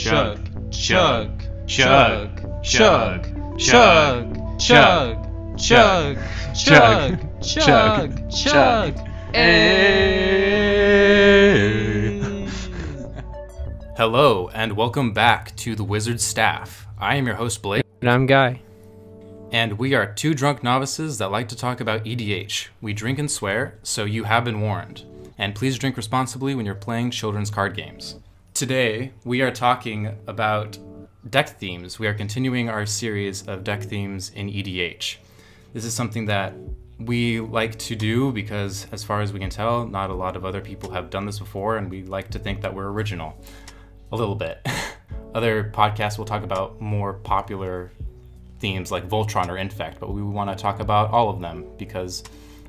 chug, chug, chug, chug, chug, chug, chug, chug, chug, chug. Hello, and welcome back to the Wizard Staff. I am your host, Blake. And I'm Guy. And we are two drunk novices that like to talk about EDH. We drink and swear, so you have been warned. And please drink responsibly when you're playing children's card games. Today, we are talking about deck themes. We are continuing our series of deck themes in EDH. This is something that we like to do because, as far as we can tell, not a lot of other people have done this before, and we like to think that we're original. A little bit. Other podcasts will talk about more popular themes like Voltron or Infect, but we want to talk about all of them because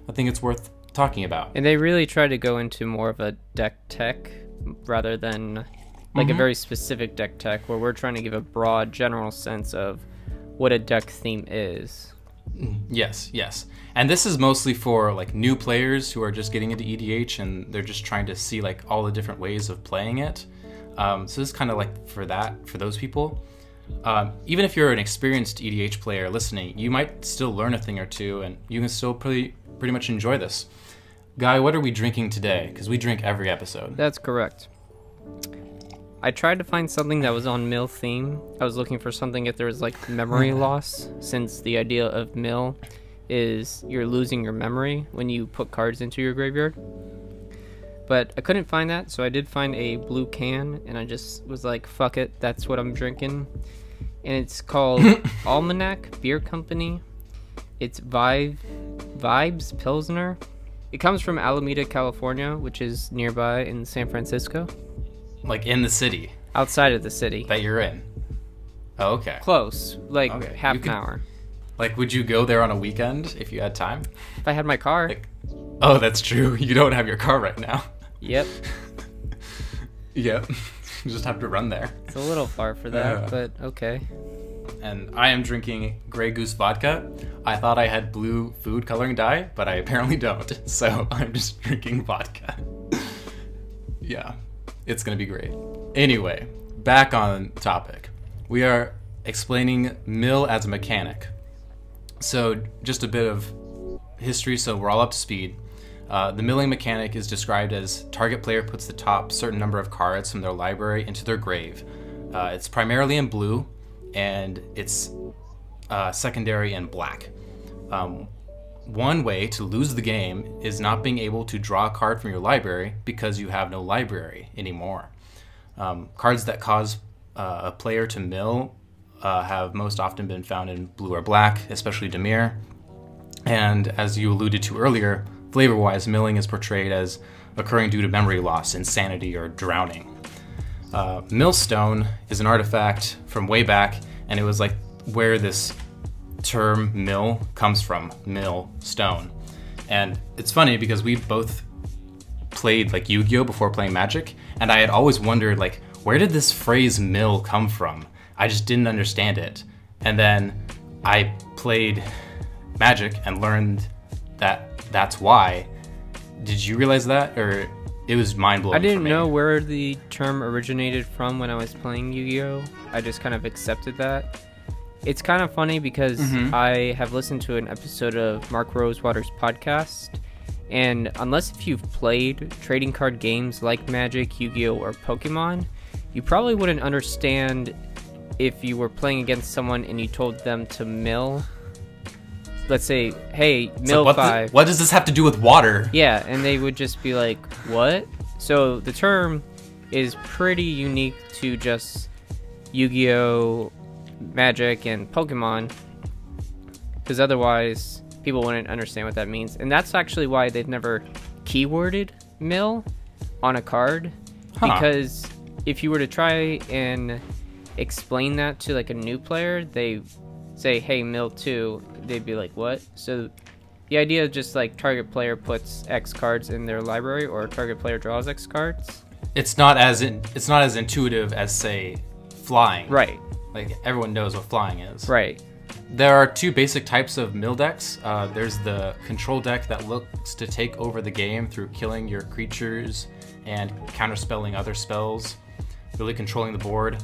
I think it's worth talking about. And they really try to go into more of a deck tech rather than like a very specific deck tech, where we're trying to give a broad general sense of what a deck theme is. Yes. And this is mostly for like new players who are just getting into EDH and they're just trying to see like all the different ways of playing it. So this is kind of like for those people. Even if you're an experienced EDH player listening, you might still learn a thing or two, and you can still pretty much enjoy this. Guy, what are we drinking today? Because we drink every episode. That's correct. I tried to find something that was on mill theme. I was looking for something if there was like memory loss, since the idea of mill is you're losing your memory when you put cards into your graveyard. But I couldn't find that, so I did find a blue can, and I just was like, fuck it, that's what I'm drinking. And it's called Almanac Beer Company. It's Vibes Pilsner. It comes from Alameda, California, which is nearby in San Francisco. Like in the city? Outside of the city. That you're in? Oh, okay. Close, like okay. half an hour. Like, would you go there on a weekend if you had time? If I had my car. Oh, that's true. You don't have your car right now. Yep. Yep. You just have to run there. It's a little far for that, but okay. And I am drinking Grey Goose vodka. I thought I had blue food coloring dye, but I apparently don't. So I'm just drinking vodka. Yeah, it's gonna be great. Anyway, back on topic. We are explaining mill as a mechanic. So just a bit of history so we're all up to speed. The milling mechanic is described as target player puts the top certain number of cards from their library into their grave. It's primarily in blue, and it's secondary in black. One way to lose the game is not being able to draw a card from your library because you have no library anymore. Cards that cause a player to mill have most often been found in blue or black, especially Damir. And as you alluded to earlier, flavor-wise, milling is portrayed as occurring due to memory loss, insanity, or drowning. MILLSTONE is an artifact from way back, and it was like where this term mill comes from, MILLSTONE. And it's funny because we both played like Yu-Gi-Oh before playing Magic, and I had always wondered like, where did this phrase mill come from? I just didn't understand it. And then I played Magic and learned that that's why. Did you realize that, or it was mind-blowing? I didn't know where the term originated from when I was playing Yu-Gi-Oh. I just kind of accepted that. It's kind of funny because I have listened to an episode of Mark Rosewater's podcast, and unless if you've played trading card games like Magic, Yu-Gi-Oh, or Pokemon, you probably wouldn't understand if you were playing against someone and you told them to mill. Let's say, hey, mill like, 5. What does this have to do with water? Yeah, and they would just be like, what? So the term is pretty unique to just Yu-Gi-Oh, Magic, and Pokemon, because otherwise people wouldn't understand what that means. And that's actually why they've never keyworded mill on a card, because if you were to try and explain that to like a new player, they say, hey, mill 2, they'd be like, what? So the idea of just like target player puts X cards in their library, or target player draws X cards. It's not as intuitive as, say, flying. Right. Like everyone knows what flying is. Right. There are two basic types of mill decks. There's the control deck that looks to take over the game through killing your creatures and counterspelling other spells, really controlling the board.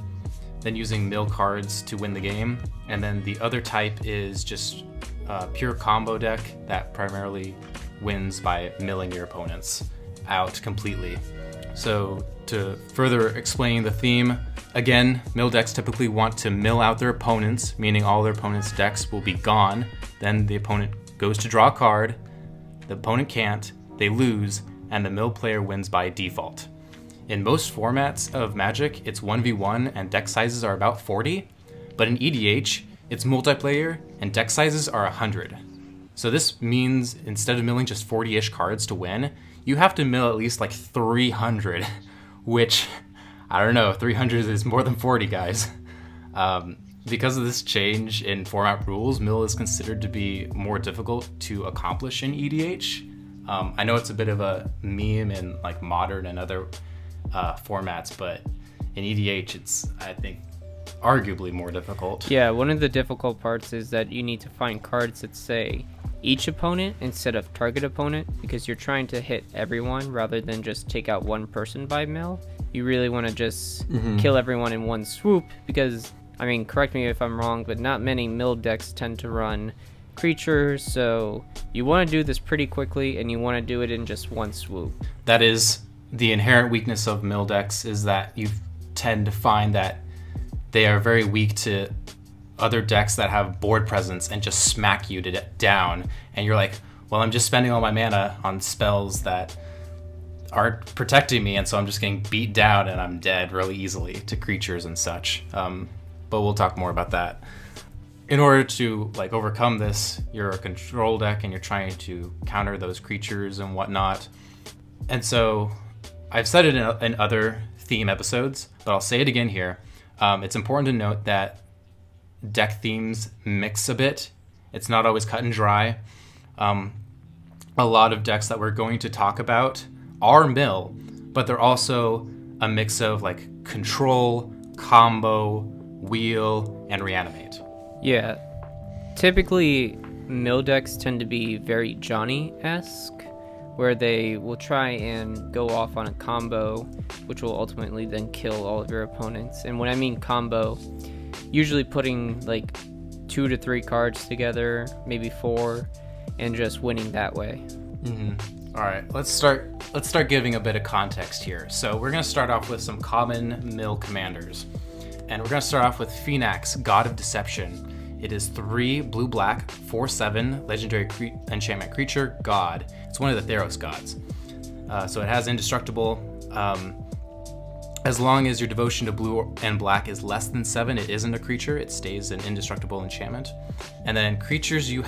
then using mill cards to win the game. And then the other type is just pure combo deck that primarily wins by milling your opponents out completely. So to further explain the theme, again, mill decks typically want to mill out their opponents, meaning all their opponents' decks will be gone. Then the opponent goes to draw a card, the opponent can't, they lose, and the mill player wins by default. In most formats of Magic, it's 1v1 and deck sizes are about 40, but in EDH, it's multiplayer and deck sizes are 100. So this means instead of milling just 40-ish cards to win, you have to mill at least like 300, which, I don't know, 300 is more than 40, guys. Because of this change in format rules, mill is considered to be more difficult to accomplish in EDH. I know it's a bit of a meme in like Modern and other formats, but in EDH it's, I think, arguably more difficult. Yeah, one of the difficult parts is that you need to find cards that say each opponent instead of target opponent, because you're trying to hit everyone rather than just take out one person by mill. You really want to just kill everyone in one swoop, because, I mean, correct me if I'm wrong, but not many mill decks tend to run creatures, so you want to do this pretty quickly and you want to do it in just one swoop. That is the inherent weakness of mill decks, is that you tend to find that they are very weak to other decks that have board presence and just smack you down, and you're like, well, I'm just spending all my mana on spells that aren't protecting me, and so I'm just getting beat down and I'm dead really easily to creatures and such. But we'll talk more about that. In order to like overcome this, you're a control deck and you're trying to counter those creatures and whatnot. And so I've said it in other theme episodes, but I'll say it again here. It's important to note that deck themes mix a bit. It's not always cut and dry. A lot of decks that we're going to talk about are mill, but they're also a mix of like control, combo, wheel, and reanimate. Yeah, typically mill decks tend to be very Johnny-esque, where they will try and go off on a combo, which will ultimately then kill all of your opponents. And when I mean combo, usually putting like 2 to 3 cards together, maybe 4, and just winning that way. All right, let's start giving a bit of context here. So we're gonna start off with some common mill commanders. And we're gonna start off with Phenax, God of Deception. It is 3 blue-black, 4/7, legendary enchantment creature, god. It's one of the Theros gods. So it has indestructible. As long as your devotion to blue and black is less than 7, it isn't a creature. It stays an indestructible enchantment. And then creatures you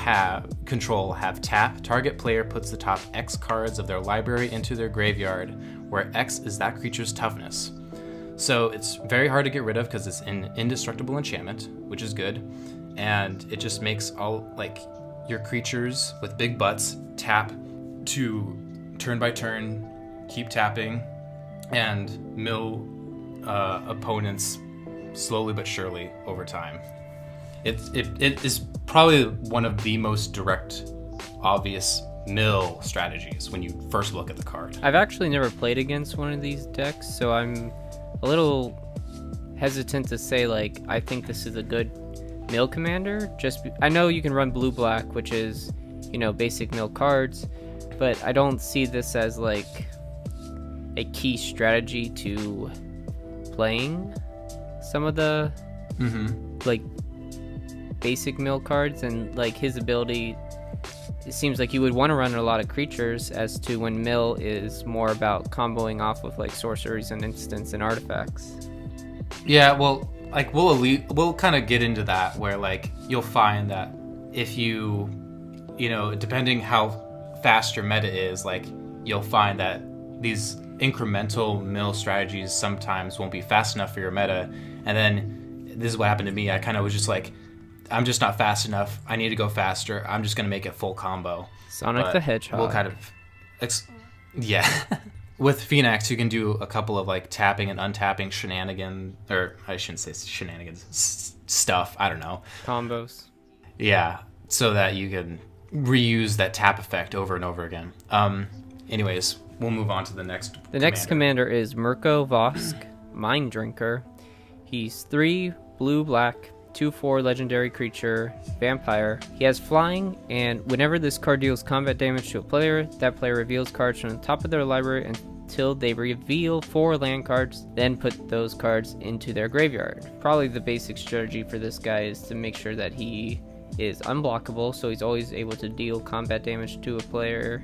control have tap. Target player puts the top X cards of their library into their graveyard, where X is that creature's toughness. So it's very hard to get rid of because it's an indestructible enchantment, which is good. And it just makes all like your creatures with big butts tap to turn by turn, keep tapping, and mill opponents slowly but surely over time. It is probably one of the most direct, obvious mill strategies when you first look at the card. I've actually never played against one of these decks, so I'm a little hesitant to say like I think this is a good mill commander. I know you can run blue-black, which is, you know, basic mill cards, but I don't see this as like a key strategy to playing some of the like basic mill cards. And like his ability, it seems like you would want to run a lot of creatures, as to when mill is more about comboing off with like sorceries and instants and artifacts. Yeah, well, like we'll kind of get into that, where like you'll find that if you know, depending how fast your meta is, like you'll find that these incremental mill strategies sometimes won't be fast enough for your meta. And then this is what happened to me. I kind of was just like, I'm just not fast enough. I need to go faster. I'm just going to make it full combo. Sonic the Hedgehog. We'll kind of... yeah. With Phenax, you can do a couple of like tapping and untapping shenanigans, or I shouldn't say shenanigans, stuff. I don't know. Combos. Yeah. So that you can reuse that tap effect over and over again. Anyways, we'll move on to the next next commander is Mirko Vosk, Mind Drinker. He's 3 blue black, 2/4 legendary creature, vampire. He has flying, and whenever this card deals combat damage to a player, that player reveals cards from the top of their library until they reveal 4 land cards, then put those cards into their graveyard. Probably the basic strategy for this guy is to make sure that he is unblockable, so he's always able to deal combat damage to a player.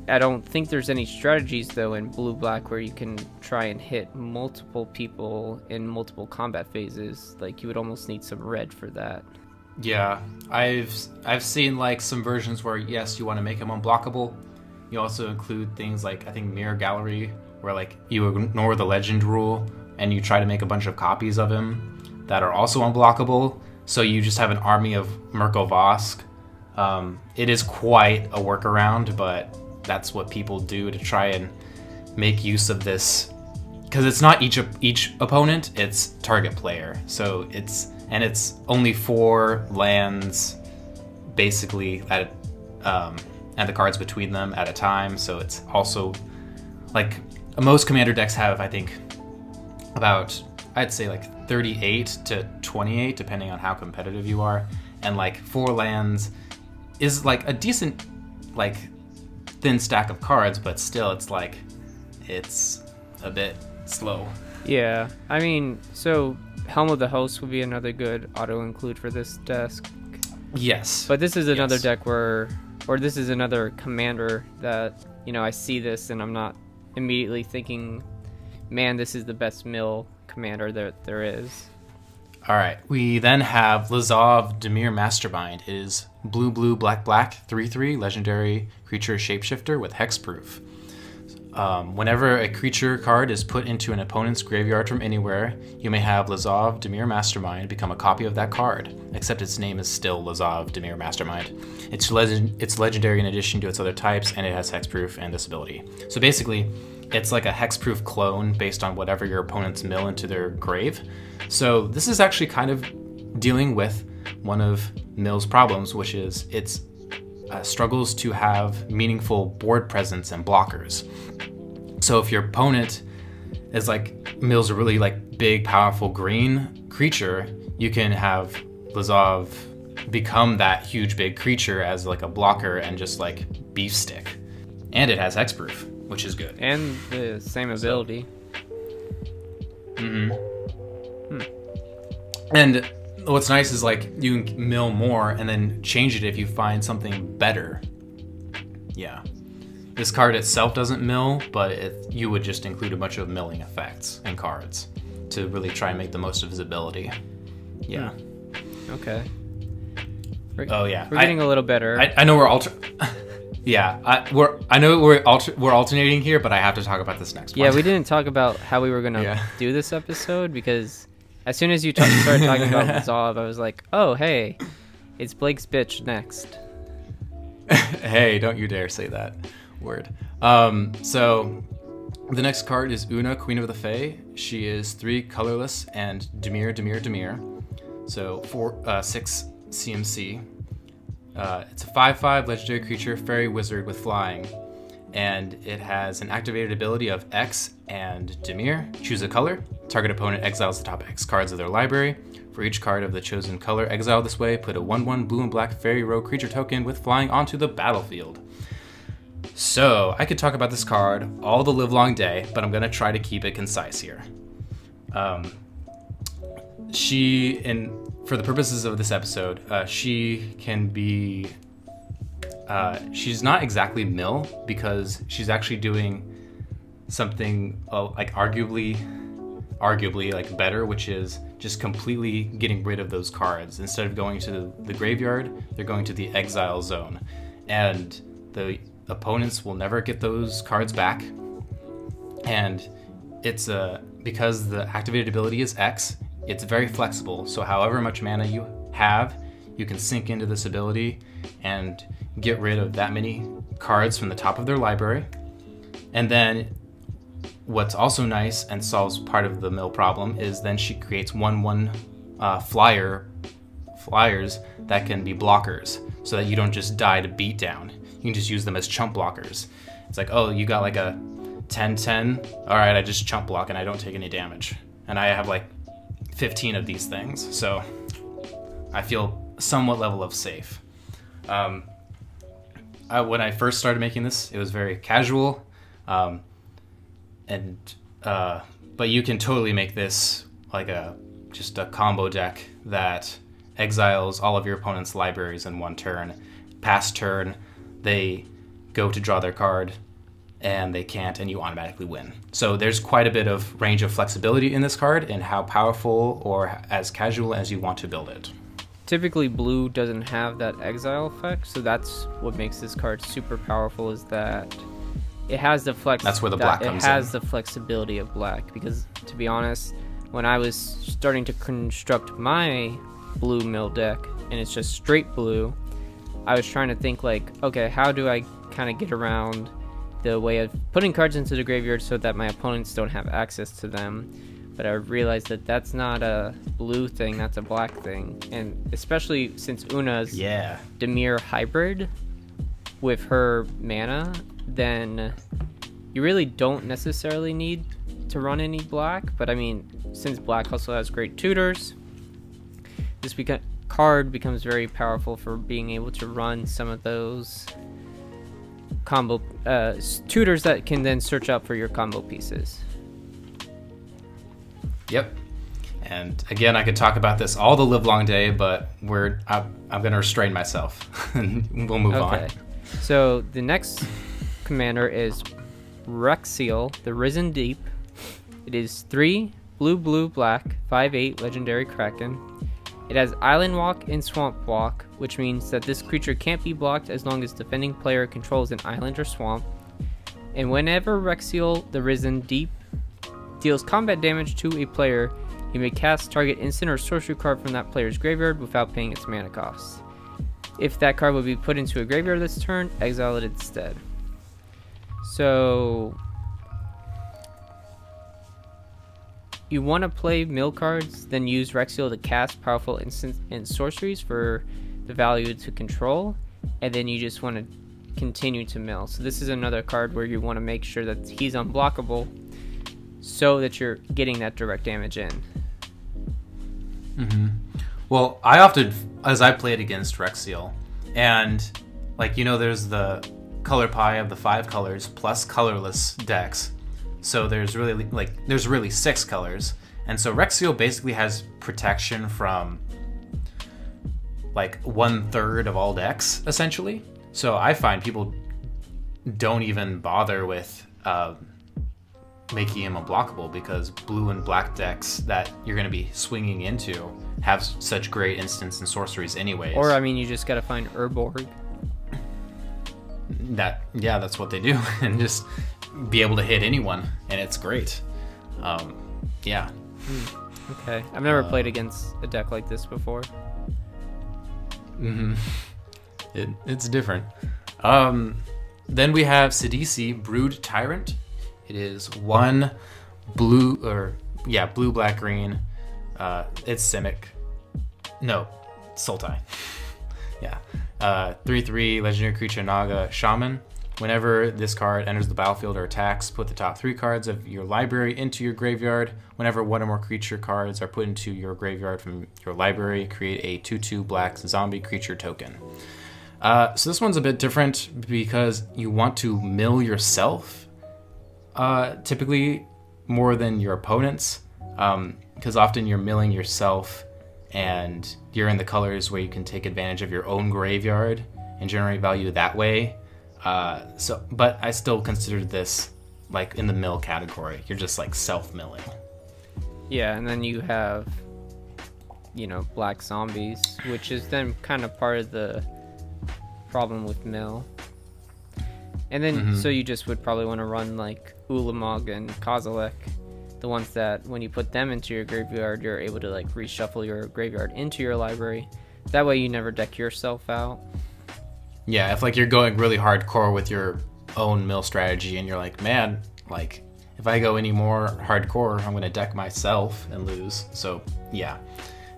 I don't think there's any strategies though in blue-black where you can try and hit multiple people in multiple combat phases. Like, you would almost need some red for that. Yeah, I've seen like some versions where yes, you want to make him unblockable. You also include things like, I think, Mirror Gallery, where like you ignore the legend rule and you try to make a bunch of copies of him that are also unblockable. So you just have an army of Mirko Vosk. It is quite a workaround, but that's what people do to try and make use of this, because it's not each opponent, it's target player. So it's only 4 lands basically at and the cards between them at a time. So it's also like most commander decks have, I think, about, I'd say like 38 to 28 depending on how competitive you are, and like 4 lands is like a decent like thin stack of cards, but still it's like it's a bit slow. Yeah, I mean, so Helm of the Host would be another good auto include for this desk. Yes, but this is another deck where, or this is another commander that, you know, I see this and I'm not immediately thinking, man, this is the best mill commander that there is. All right, we then have Lazov Damir Mastermind. It is blue, blue, black, black, 3/3 legendary creature shapeshifter with hexproof. Whenever a creature card is put into an opponent's graveyard from anywhere, you may have Lazov Damir Mastermind become a copy of that card, except its name is still Lazov Damir Mastermind. It's legendary in addition to its other types, and it has hexproof and this ability. So basically, it's like a hexproof clone based on whatever your opponents mill into their grave. So this is actually kind of dealing with one of Mill's problems, which is its struggles to have meaningful board presence and blockers. So if your opponent is like mills a really like big, powerful green creature, you can have Lazov become that huge, big creature as like a blocker and just like beef stick. And it has hexproof, which is good. And the same ability. And what's nice is like you can mill more and then change it if you find something better. Yeah. This card itself doesn't mill, but you would just include a bunch of milling effects and cards to really try and make the most of his ability. Yeah. Okay. Oh yeah. We're getting a little better. I know we're we're alternating here, but I have to talk about this next one. Yeah, we didn't talk about how we were gonna do this episode, because as soon as you started talking about Resolve, I was like, oh hey, it's Blake's bitch next. Hey, don't you dare say that word. So the next card is Una, Queen of the Fae. She is 3 colorless and Damir. So 6 CMC. It's a 5/5 legendary creature, fairy wizard with flying, and it has an activated ability of X and Damir. Choose a color. Target opponent exiles the top X cards of their library. For each card of the chosen color exiled this way, put a 1/1 blue and black fairy rogue creature token with flying onto the battlefield. So I could talk about this card all the livelong day, but I'm gonna try to keep it concise here. For the purposes of this episode, she can be, she's not exactly mill, because she's actually doing something like arguably like better, which is just completely getting rid of those cards. Instead of going to the graveyard, they're going to the exile zone, and the opponents will never get those cards back. And it's because the activated ability is X, it's very flexible. So however much mana you have, you can sink into this ability and get rid of that many cards from the top of their library. And then what's also nice and solves part of the mill problem is then she creates 1/1 flyers that can be blockers, so that you don't just die to beat down. You can just use them as chump blockers. It's like, oh, you got like a 10/10. All right, I just chump block and I don't take any damage. And I have like 15 of these things, so I feel somewhat level of safe. When I first started making this, it was very casual, but you can totally make this like just a combo deck that exiles all of your opponent's libraries in one turn. Past turn, they go to draw their card, and they can't, and you automatically win. So there's quite a bit of range of flexibility in this card and how powerful or as casual as you want to build it. Typically blue doesn't have that exile effect, so that's what makes this card super powerful, is that it has the That's where the black comes in. It has the flexibility of black, because to be honest, when I was starting to construct my blue mill deck, and it's just straight blue, I was trying to think like, okay, how do I kind of get around the way of putting cards into the graveyard so that my opponents don't have access to them? But I realized that that's not a blue thing, that's a black thing. And especially since Una's Damir hybrid with her mana, then you really don't necessarily need to run any black. But I mean, since black also has great tutors, this card becomes very powerful for being able to run some of those combo tutors that can then search out for your combo pieces. Yep. And again, I could talk about this all the livelong day, but I'm going to restrain myself and we'll move on. So the next commander is Rexel, the Risen Deep. It is 3 blue, blue, black, 5/8 legendary Kraken. It has Island Walk and Swamp Walk, which means that this creature can't be blocked as long as defending player controls an island or swamp. And whenever Rexel, the Risen Deep, deals combat damage to a player, you may cast target instant or sorcery card from that player's graveyard without paying its mana cost. If that card would be put into a graveyard this turn, exile it instead. So you want to play mill cards, then use Rexel to cast powerful instants and sorceries for the value to control, and then you just want to continue to mill. So this is another card where you want to make sure that he's unblockable, so that you're getting that direct damage in. Well, I often, as I played against Rexel, and like, there's the color pie of the 5 colors plus colorless decks. So there's really 6 colors. And so Rexel basically has protection from like 1/3 of all decks, essentially. So I find people don't even bother with making him unblockable, because blue and black decks that you're going to be swinging into have such great instants and sorceries anyways. Or I mean, you just got to find Urborg. That's what they do, and just be able to hit anyone, and it's great. Okay, I've never played against a deck like this before. It's different. Then we have Sidisi, Brood Tyrant. It is 1 blue, blue, black, green. It's Simic. No, Sultai. 3/3 legendary creature Naga Shaman. Whenever this card enters the battlefield or attacks, put the top 3 cards of your library into your graveyard. Whenever 1 or more creature cards are put into your graveyard from your library, create a 2/2 black zombie creature token. So this one's a bit different because you want to mill yourself, typically more than your opponents, because often you're milling yourself and you're in the colors where you can take advantage of your own graveyard and generate value that way. But I still consider this like in the mill category. You're just like self-milling. Yeah, and then you have, black zombies, which is then kind of part of the problem with mill. And then, so you just would probably want to run like Ulamog and Kozilek, the ones that when you put them into your graveyard, you're able to like reshuffle your graveyard into your library. That way you never deck yourself out. Yeah, if like you're going really hardcore with your own mill strategy and you're like, man, like if I go any more hardcore, I'm gonna deck myself and lose. So yeah,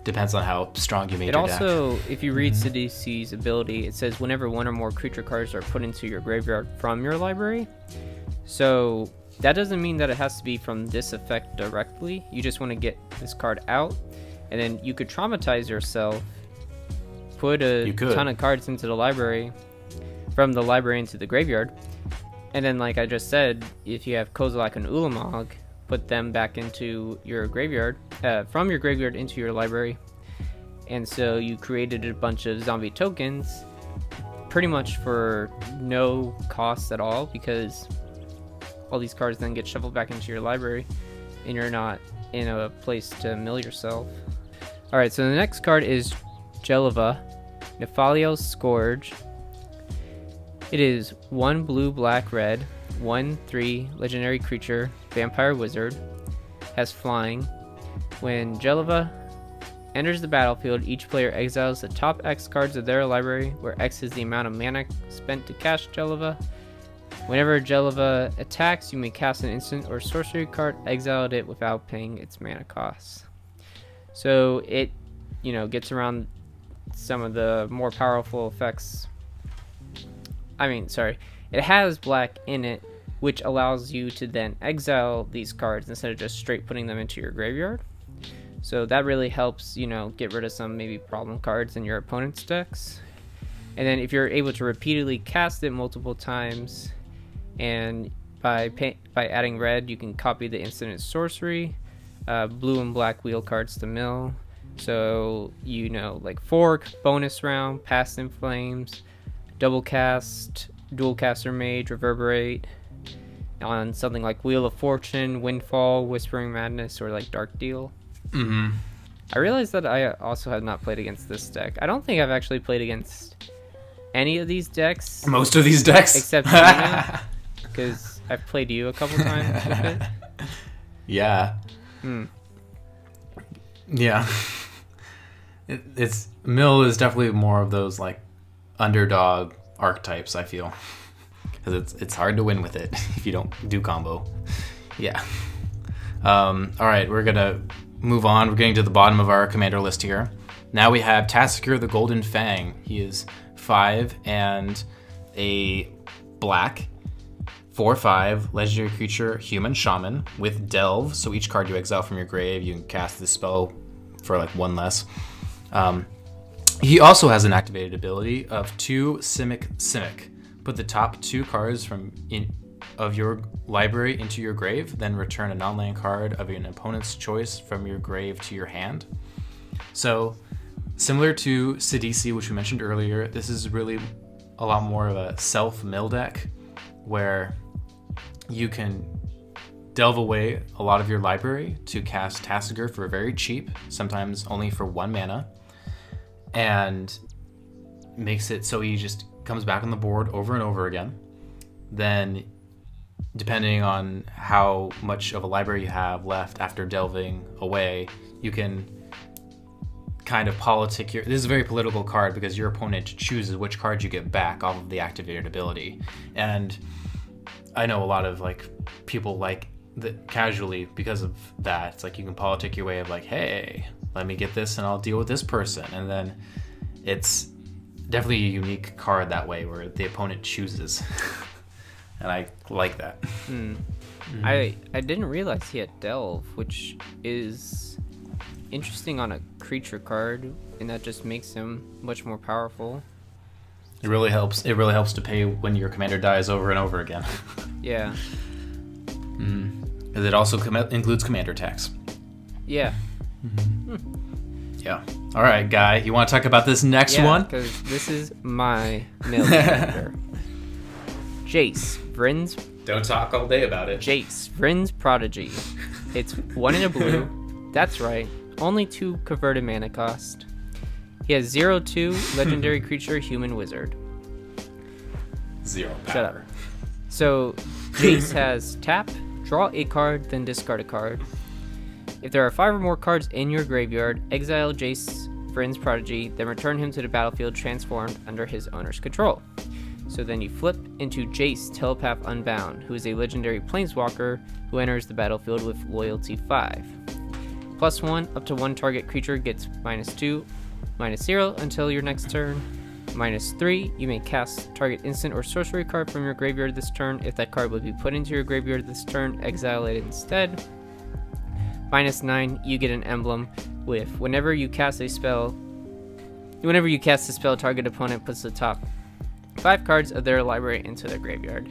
depends on how strong you made your deck. It also, if you read Sidisi's ability, it says whenever 1 or more creature cards are put into your graveyard from your library. So That doesn't mean that it has to be from this effect directly. You just want to get this card out, and then you could traumatize yourself, put a ton of cards into the library, from the library into the graveyard, and then, like I just said, if you have Kozilek and Ulamog, put them back into your graveyard, from your graveyard into your library, and so you created a bunch of zombie tokens, pretty much for no cost at all, because all these cards then get shuffled back into your library, and you're not in a place to mill yourself. Alright, so the next card is GelOVA, Nefaliel's Scourge. It is 1 blue, black, red, 1/3 legendary creature, vampire wizard, has flying. When GelOVA enters the battlefield, each player exiles the top X cards of their library, where X is the amount of mana spent to cast GelOVA. Whenever GelOVA attacks, you may cast an instant or sorcery card, exiled it without paying its mana costs. So it, you know, gets around some of the more powerful effects. It has black in it, which allows you to then exile these cards instead of just straight putting them into your graveyard. So that really helps, you know, get rid of some maybe problem cards in your opponent's decks. And then if you're able to repeatedly cast it multiple times, and by adding red, you can copy the instant and sorcery, blue and black wheel cards to mill. So, you know, like Fork, bonus round, Past in Flames, double cast, dual caster mage, reverberate, on something like Wheel of Fortune, Windfall, Whispering Madness, or like Dark Deal. Mm-hmm. I realized that I also have not played against this deck. I don't think I've actually played against any of these decks. Most of these decks? Except because I've played you a couple times with it. Yeah. Yeah. It's Mill is definitely more of those like underdog archetypes, I feel, because it's hard to win with it if you don't do combo. Yeah. All right, we're gonna move on. We're getting to the bottom of our commander list here. Now we have Tassiger the Golden Fang. He is 5 and a black 4/5 legendary creature, human shaman with delve. So each card you exile from your grave, you can cast this spell for like 1 less. He also has an activated ability of 2 Simic. Put the top 2 cards of your library into your grave, then return a non-land card of an opponent's choice from your grave to your hand. So similar to Sidisi, which we mentioned earlier, this is really a lot more of a self-mill deck where you can delve away a lot of your library to cast Tassiger for very cheap, sometimes only for 1 mana, and makes it so he just comes back on the board over and over again. Then, depending on how much of a library you have left after delving away, you can kind of politic your... This is a very political card because your opponent chooses which card you get back off of the activated ability. And I know a lot of like people like that casually because of that. It's like you can politic your way of like, hey, let me get this and I'll deal with this person. And then it's definitely a unique card that way where the opponent chooses. And I like that. I didn't realize he had delve, which is interesting on a creature card, and that just makes him much more powerful. It really helps. It really helps to pay when your commander dies over and over again. Yeah. Because it also includes commander attacks. Yeah. Yeah. All right, Guy. You want to talk about this next one? Because this is my mill commander. Jace, Vryn's... Don't talk all day about it. Jace, Vryn's Prodigy. It's 1 in a blue. That's right. Only 2 converted mana cost. He has 0/2 legendary creature, human wizard. 0 power. Shut up. So, Jace has tap, draw a card, then discard a card. If there are 5 or more cards in your graveyard, exile Jace, Vryn's Prodigy, then return him to the battlefield transformed under his owner's control. So then you flip into Jace, Telepath Unbound, who is a legendary planeswalker who enters the battlefield with loyalty 5. +1, up to 1 target creature gets -2, -0 until your next turn. -3, you may cast target instant or sorcery card from your graveyard this turn. If that card would be put into your graveyard this turn, exile it instead. -9, you get an emblem with whenever you cast a spell, target opponent puts the top 5 cards of their library into their graveyard.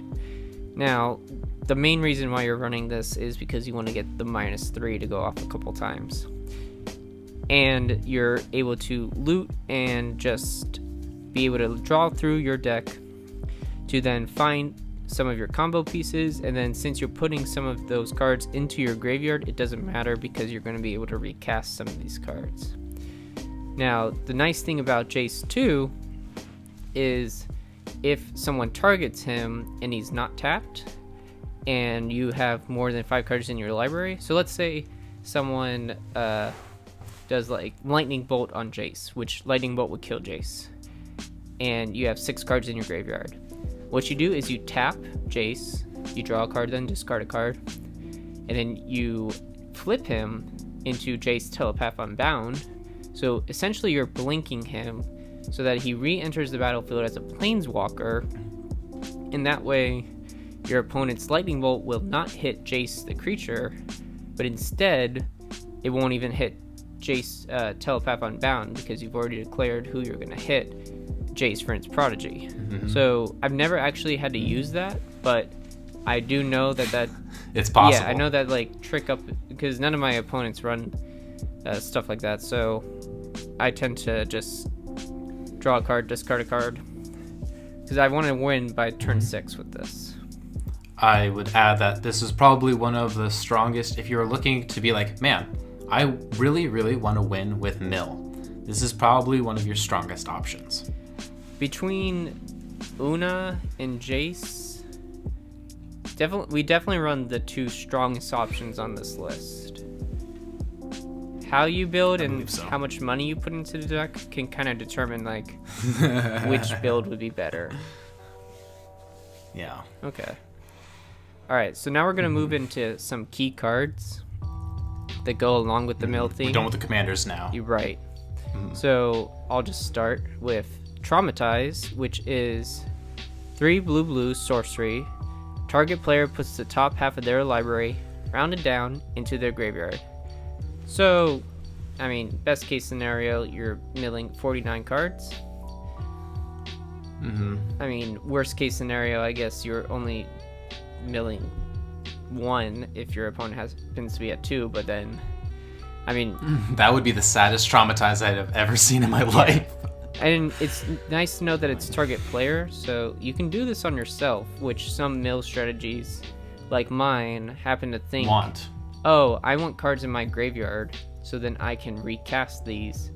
Now, the main reason why you're running this is because you want to get the -3 to go off a couple times. And you're able to loot and just be able to draw through your deck to then find some of your combo pieces, and then since you're putting some of those cards into your graveyard, it doesn't matter because you're going to be able to recast some of these cards. Now, the nice thing about Jace 2 is if someone targets him and he's not tapped and you have more than 5 cards in your library, so let's say someone does like lightning bolt on Jace, which lightning bolt would kill Jace, and you have 6 cards in your graveyard. What you do is you tap Jace, you draw a card, then discard a card, and then you flip him into Jace Telepath Unbound. So essentially you're blinking him so that he re-enters the battlefield as a planeswalker, and that way your opponent's lightning bolt will not hit Jace the creature, but instead it won't even hit Jace Telepath Unbound because you've already declared who you're going to hit, Jace for its Prodigy. So I've never actually had to use that, but I do know that it's possible. Yeah, I know that like trick up because none of my opponents run stuff like that, so I tend to just draw a card, discard a card, because I want to win by turn 6 with this. I would add that this is probably one of the strongest if you're looking to be like, man, I really, really want to win with mill. This is probably one of your strongest options. Between Una and Jace, we definitely run the 2 strongest options on this list. How you build and how much money you put into the deck can kind of determine like which build would be better. Yeah. Okay. All right, so now we're going to move into some key cards that go along with the mill theme. We're done with the commanders now. You're right. So I'll just start with Traumatise, which is 3 blue sorcery. Target player puts the top half of their library, rounded down, into their graveyard. So, I mean, best case scenario, you're milling 49 cards. I mean, worst case scenario, I guess you're only milling 1 if your opponent happens to be at 2, but then, I mean... that would be the saddest Traumatise I'd have ever seen in my life. And it's nice to know that it's target player, so you can do this on yourself, which some mill strategies, like mine, happen to think, oh, I want cards in my graveyard, so then I can recast these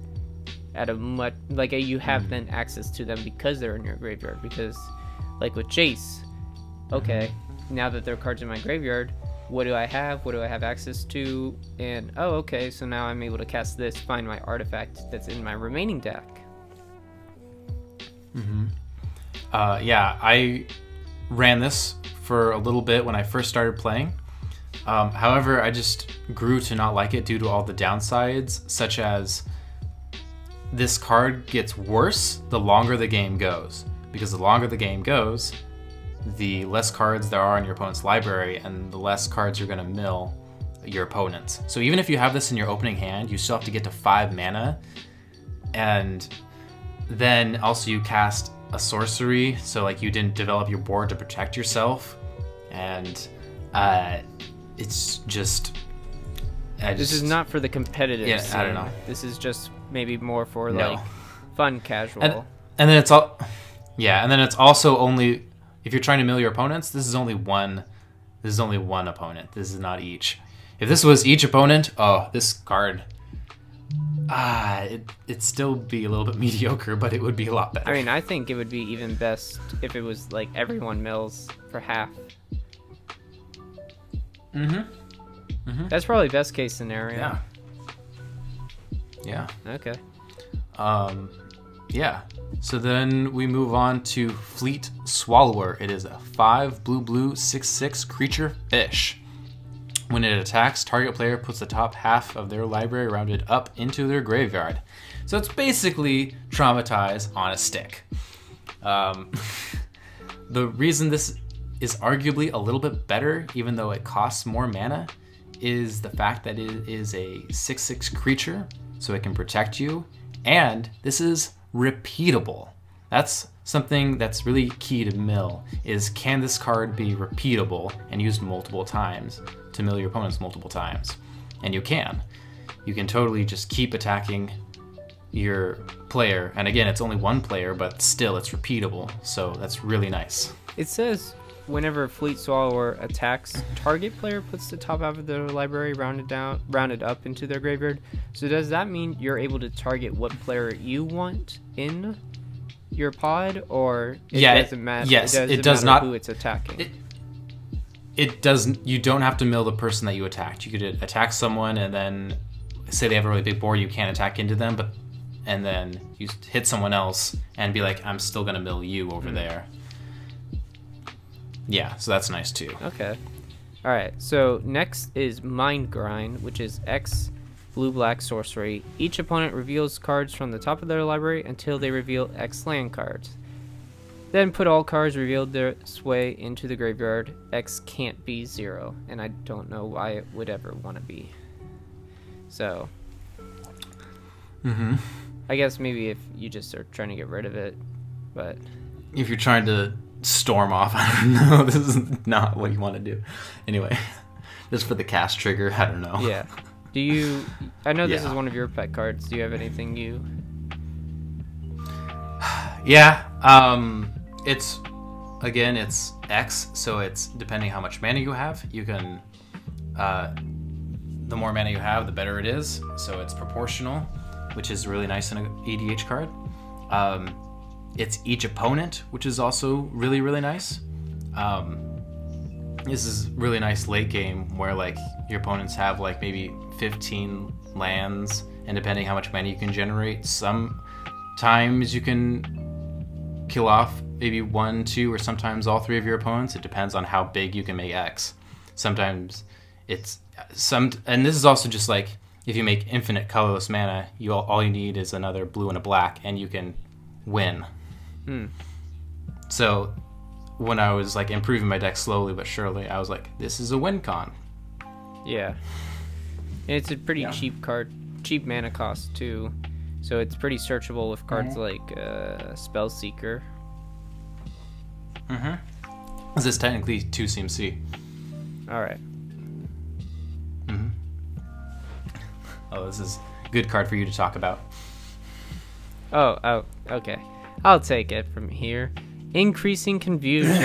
at a much, like you have then access to them because they're in your graveyard, because like with Jace, okay, now that there are cards in my graveyard, what do I have? What do I have access to? And, oh, okay, so now I'm able to cast this, find my artifact that's in my remaining deck. Yeah, I ran this for a little bit when I first started playing. However, I just grew to not like it due to all the downsides, such as this card gets worse the longer the game goes. Because the longer the game goes, the less cards there are in your opponent's library, and the less cards you're going to mill your opponents. So even if you have this in your opening hand, you still have to get to 5 mana, and then also you cast a sorcery, so like you didn't develop your board to protect yourself, and it's just... This is not for the competitive scene. I don't know. This is just maybe more for like fun, casual. And then it's all... Yeah, and then it's also only... If you're trying to mill your opponents, this is only one opponent. This is not each. If this was each opponent, oh, this card... it'd still be a little bit mediocre, but it would be a lot better. I mean, I think it would be even best if it was like everyone mills for half. That's probably best case scenario. Yeah. Okay. Yeah. So then we move on to Fleet Swallower. It is a 5 blue 6/6 creature fish. When it attacks, target player puts the top half of their library rounded up into their graveyard. So it's basically Traumatise on a stick. The reason this is arguably a little bit better, even though it costs more mana, is the fact that it is a 6/6 creature, so it can protect you, and this is repeatable. That's something that's really key to mill, is can this card be repeatable and used multiple times to mill your opponents multiple times? And you can. You can totally just keep attacking your player, and again, it's only one player, but still it's repeatable, so that's really nice. It says whenever Fleet Swallower attacks, target player puts the top half of their library rounded up into their graveyard. So does that mean you're able to target what player you want in your pod, or doesn't matter? Yes, it does not who it's attacking. It doesn't. You don't have to mill the person that you attacked. You could attack someone, and then say they have a really big board, you can't attack into them, and then you hit someone else and be like, I'm still gonna mill you over there. Yeah, so that's nice too. Okay. All right. So next is Mind Grind, which is X blue-black sorcery. Each opponent reveals cards from the top of their library until they reveal X land cards. Then put all cards revealed this way into the graveyard. X can't be 0, and I don't know why it would ever want to be. So, I guess maybe if you just are trying to get rid of it, but if you're trying to storm off, I don't know. This is not what you want to do. Anyway, just for the cast trigger, I don't know. Yeah. Do you? I know this is one of your pet cards. Do you have anything you? Yeah. It's X, so it's depending how much mana you have. You can, the more mana you have, the better it is. So it's proportional, which is really nice in an EDH card. It's each opponent, which is also really, really nice. This is really nice late game where like your opponents have like maybe 15 lands, and depending how much mana you can generate, sometimes you can kill off maybe 1, 2, or sometimes all 3 of your opponents. It depends on how big you can make X. Sometimes it's and this is also just like if you make infinite colorless mana, all you need is another blue and a black, and you can win. So when I was like improving my deck slowly but surely, I was like, this is a win con. Yeah. And it's a pretty cheap card, cheap mana cost too. So it's pretty searchable with cards like Spellseeker. This is technically 2 CMC. Alright. Oh, this is a good card for you to talk about. Oh, okay. I'll take it from here. Increasing Confusion.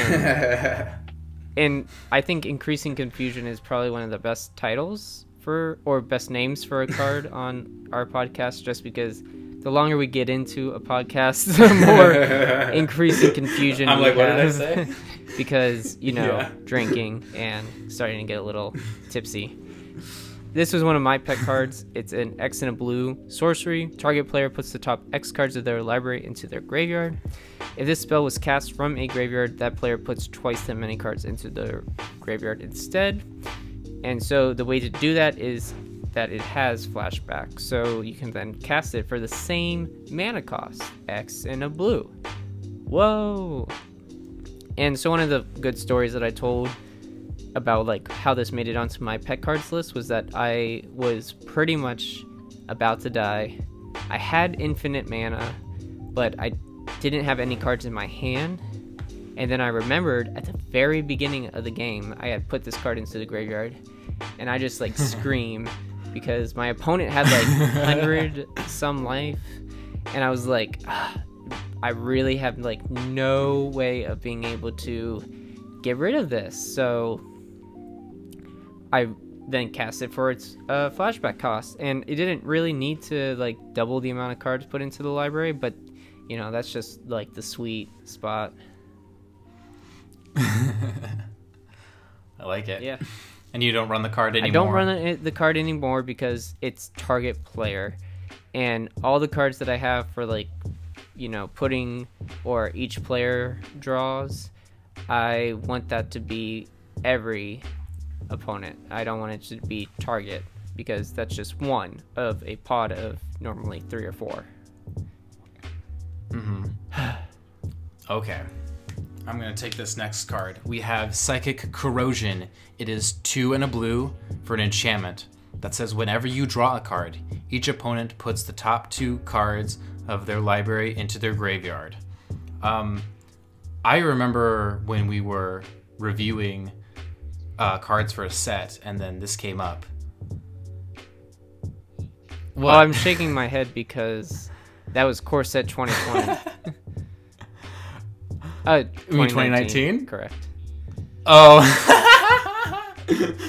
And I think Increasing Confusion is probably one of the best titles or best names for a card on our podcast, just because the longer we get into a podcast, the more increasing confusion I'm we like, what have. did I say? Because, drinking and starting to get a little tipsy. This was one of my pet cards. It's an X and a blue sorcery. Target player puts the top X cards of their library into their graveyard. If this spell was cast from a graveyard, that player puts twice that many cards into their graveyard instead. And so the way to do that is that it has flashback. So you can then cast it for the same mana cost, X and a blue. Whoa! And so one of the good stories that I told about like how this made it onto my pet cards list was that I was pretty much about to die. I had infinite mana, but I didn't have any cards in my hand. And then I remembered at the very beginning of the game, I had put this card into the graveyard, and I just like scream because my opponent had like 100 some life, and I was like, I really have like no way of being able to get rid of this. So I then cast it for its flashback cost, and it didn't really need to like double the amount of cards put into the library, but that's just like the sweet spot. I like it. Yeah. And you don't run the card anymore? I don't run the card anymore because it's target player, and all the cards that I have for like putting or each player draws, I want that to be every opponent. I don't want it to be target, because that's just one of a pod of normally 3 or 4. Okay. I'm going to take this next card. We have Psychic Corrosion. It is 2 and a blue for an enchantment that says whenever you draw a card, each opponent puts the top 2 cards of their library into their graveyard. I remember when we were reviewing cards for a set, and then this came up. Well, I'm shaking my head because that was Core Set 2020. You mean 2019? Correct. Oh.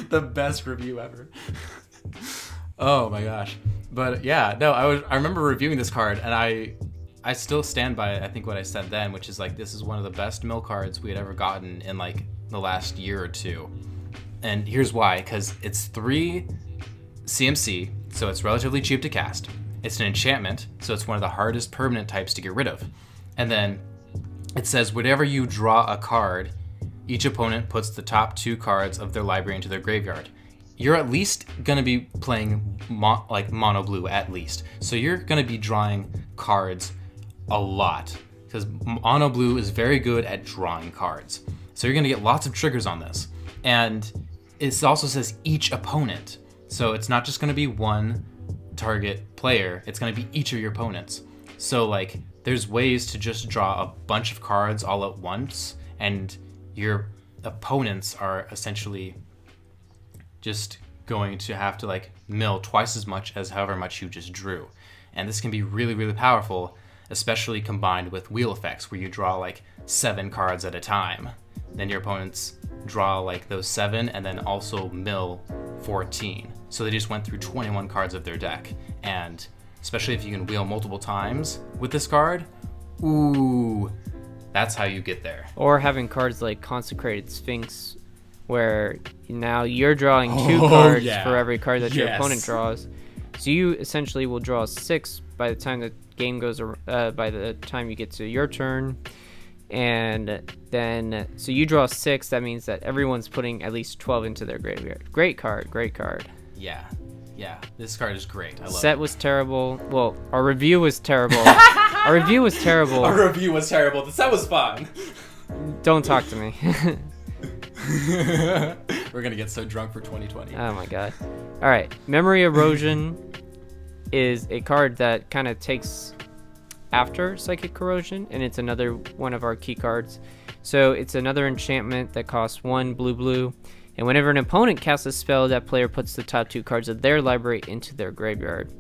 The best review ever. Oh my gosh. But yeah, no, I remember reviewing this card, and I still stand by I think what I said then, which is like this is one of the best mill cards we had ever gotten in like the last year or two. And here's why, because it's 3 CMC, so it's relatively cheap to cast. It's an enchantment, so it's one of the hardest permanent types to get rid of. And then it says whenever you draw a card, each opponent puts the top 2 cards of their library into their graveyard. You're at least going to be playing mono blue at least. So you're going to be drawing cards a lot, because mono blue is very good at drawing cards. So you're going to get lots of triggers on this. And it also says each opponent. So it's not just going to be one target player, it's going to be each of your opponents. So like there's ways to just draw a bunch of cards all at once, and your opponents are essentially just going to have to like mill twice as much as however much you just drew. And this can be really, really powerful, especially combined with wheel effects where you draw like 7 cards at a time. Then your opponents draw like those 7 and then also mill 14. So they just went through 21 cards of their deck. And especially if you can wheel multiple times with this card, ooh, that's how you get there. Or having cards like Consecrated Sphinx, where now you're drawing 2 cards for every card that your opponent draws. So you essentially will draw 6 by the time the game goes, by the time you get to your turn. And then, so you draw 6, that means that everyone's putting at least 12 into their graveyard. Great card, great card. Yeah, this card is great. I love it. Set was terrible. Well, our review was terrible. Our review was terrible. Our review was terrible. The set was fun. Don't talk to me. We're gonna get so drunk for 2020. Oh my god. Alright, Memory Erosion is a card that kind of takes after Psychic Corrosion, and it's another one of our key cards. So it's another enchantment that costs 1 blue, and whenever an opponent casts a spell, that player puts the top 2 cards of their library into their graveyard.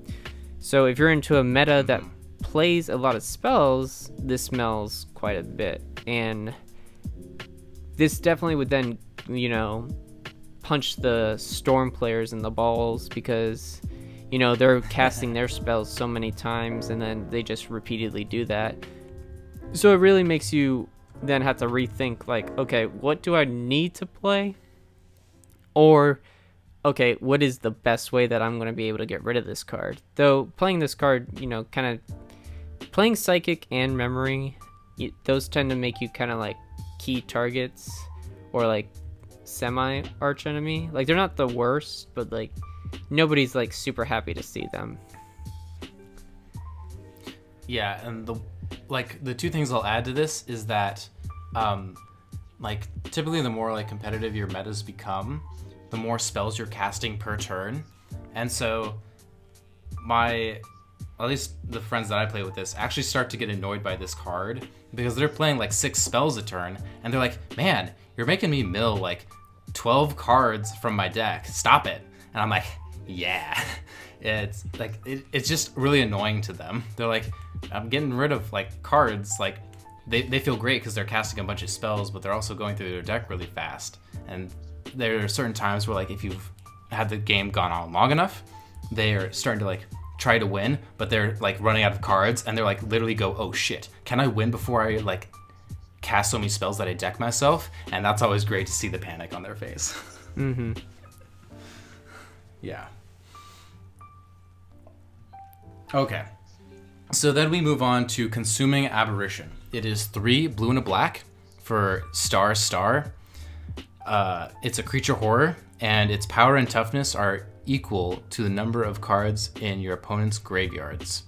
So if you're into a meta that plays a lot of spells, this smells quite a bit. And this definitely would then, you know, punch the Storm players in the balls, because, you know, they're casting their spells so many times and then they just repeatedly do that. So it really makes you then have to rethink, like, okay, what do I need to play? Or, okay, what is the best way that I'm going to be able to get rid of this card? Though playing this card, you know, kind of playing Psychic and Memory, those tend to make you kind of like key targets or like semi arch enemy. Like, they're not the worst, but like nobody's like super happy to see them. Yeah, and the 2 things I'll add to this is that like typically the more like competitive your metas become, the more spells you're casting per turn. And so at least the friends that I play with this actually start to get annoyed by this card, because they're playing like 6 spells a turn and they're like, man, you're making me mill like 12 cards from my deck, stop it. And I'm like, yeah. It's like it's just really annoying to them. They're like, I'm getting rid of like cards. Like they feel great because they're casting a bunch of spells, but they're also going through their deck really fast. And there are certain times where like if you've had the game gone on long enough, they are starting to like try to win, but they're like running out of cards, and they're like literally go, oh shit, can I win before I like cast so many spells that I deck myself? And that's always great to see the panic on their face. Mm-hmm. Yeah. Okay. So then we move on to Consuming Apparition. It is 3 blue and a black for star. It's a creature horror. and its power and toughness are equal to the number of cards in your opponent's graveyards.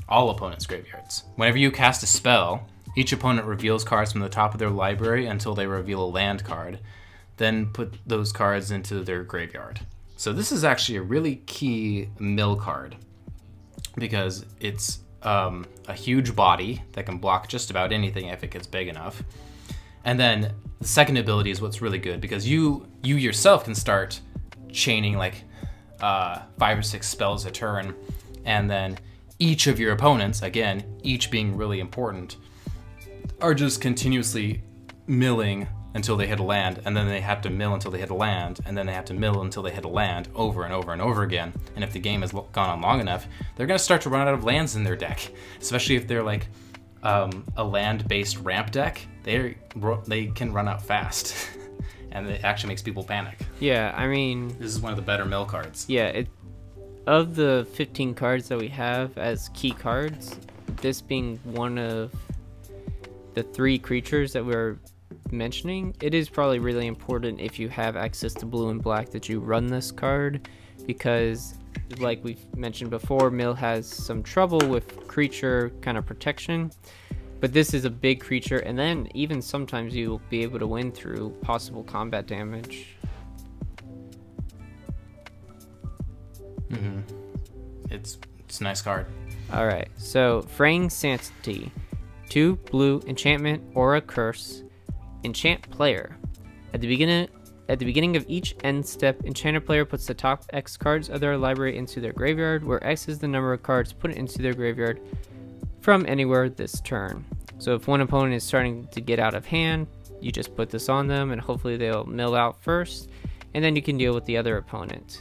All opponents' graveyards. Whenever you cast a spell, each opponent reveals cards from the top of their library until they reveal a land card, then put those cards into their graveyard. So this is actually a really key mill card because it's a huge body that can block just about anything if it gets big enough. And then the second ability is what's really good because you yourself can start chaining like 5 or 6 spells a turn, and then each of your opponents, again, each being really important, are just continuously milling until they hit a land, and then they have to mill until they hit a land, and then they have to mill until they hit a land over and over and over again. And if the game has gone on long enough, they're going to start to run out of lands in their deck, especially if they're like a land-based ramp deck. They can run out fast, and it actually makes people panic. Yeah, I mean... This is one of the better mill cards. Yeah, of the 15 cards that we have as key cards, this being one of the 3 creatures that we're mentioning, it is probably really important if you have access to blue and black that you run this card, because like we've mentioned before, Mill has some trouble with creature kind of protection, but this is a big creature, and then even sometimes you'll be able to win through possible combat damage. It's a nice card. Alright, so Fraying Sanctity. 2 blue enchantment or a curse. Enchant player. At the beginning of each end step, enchanter player puts the top X cards of their library into their graveyard, where X is the number of cards put into their graveyard from anywhere this turn. So if one opponent is starting to get out of hand, you just put this on them and hopefully they'll mill out first, and then you can deal with the other opponent.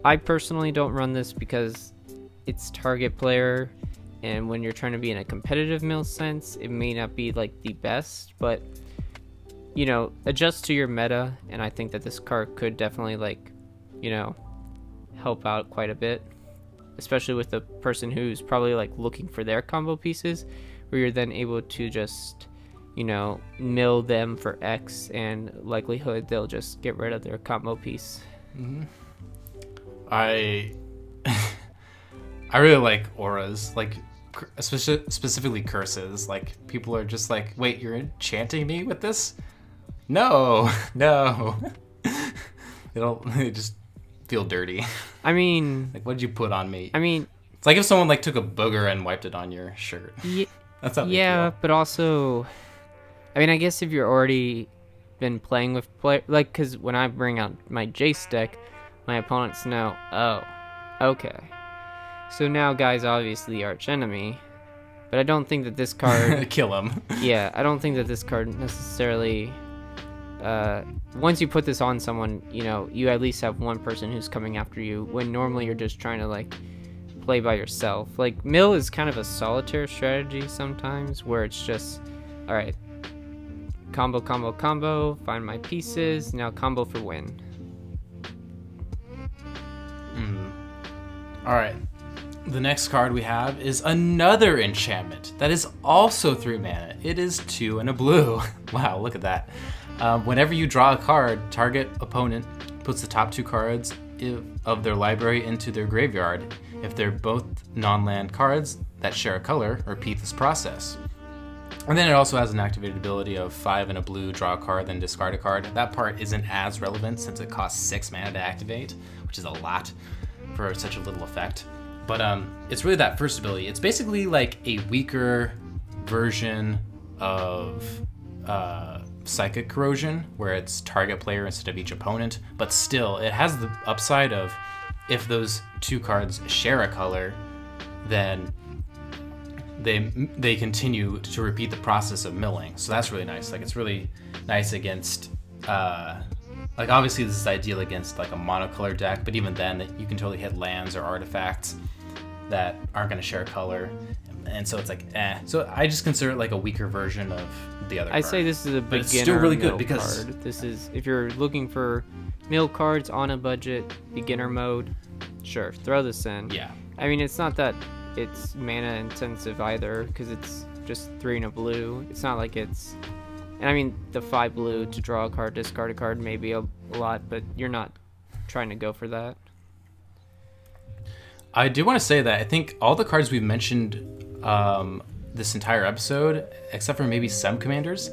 I personally don't run this because it's target player, and when you're trying to be in a competitive mill sense, it may not be like the best, but you know, adjust to your meta, and I think that this card could definitely, like, you know, help out quite a bit, especially with the person who's probably like looking for their combo pieces, where you're then able to just, you know, mill them for X, and likelihood they'll just get rid of their combo piece. I really like auras, like specifically curses. Like, people are just like, wait, you're enchanting me with this? No. They just feel dirty. I mean, like, what did you put on me? I mean, it's like if someone like took a booger and wiped it on your shirt. That's how they feel. But also, I mean, I guess if you're already been playing with like, because when I bring out my Jace deck, my opponents know, oh, okay, so now guy's obviously arch enemy, but I don't think that this card kill him. Yeah, I don't think that this card necessarily, once you put this on someone, you know, you at least have one person who's coming after you, when normally you're just trying to like play by yourself. Like, mill is kind of a solitaire strategy sometimes, where it's just, all right, combo, find my pieces, now combo for win. Alright, the next card we have is another enchantment that is also 3 mana. It is 2 and a blue. Wow, look at that. Whenever you draw a card, target opponent puts the top 2 cards of their library into their graveyard. If they're both non-land cards that share a color, repeat this process. And then it also has an activated ability of 5 and a blue, draw a card, then discard a card. That part isn't as relevant since it costs 6 mana to activate, which is a lot for such a little effect. But it's really that first ability. It's basically like a weaker version of Psychic Corrosion, where it's target player instead of each opponent, but still it has the upside of, if those 2 cards share a color, then they continue to repeat the process of milling. So that's really nice. Like, it's really nice against like, obviously this is ideal against like a monocolor deck, but even then you can totally hit lands or artifacts that aren't going to share color, and so it's like so I just consider it like a weaker version of the other I'd card. say this is a beginner, but it's still really good mill because card. This is, if you're looking for mill cards on a budget, beginner mode, sure, throw this in. Yeah, I mean, it's not that it's mana intensive either, because it's just 3 and a blue. It's not like it's And I mean, the 5 blue to draw a card, discard a card, maybe a lot, but you're not trying to go for that. I do want to say that I think all the cards we've mentioned this entire episode, except for maybe some commanders,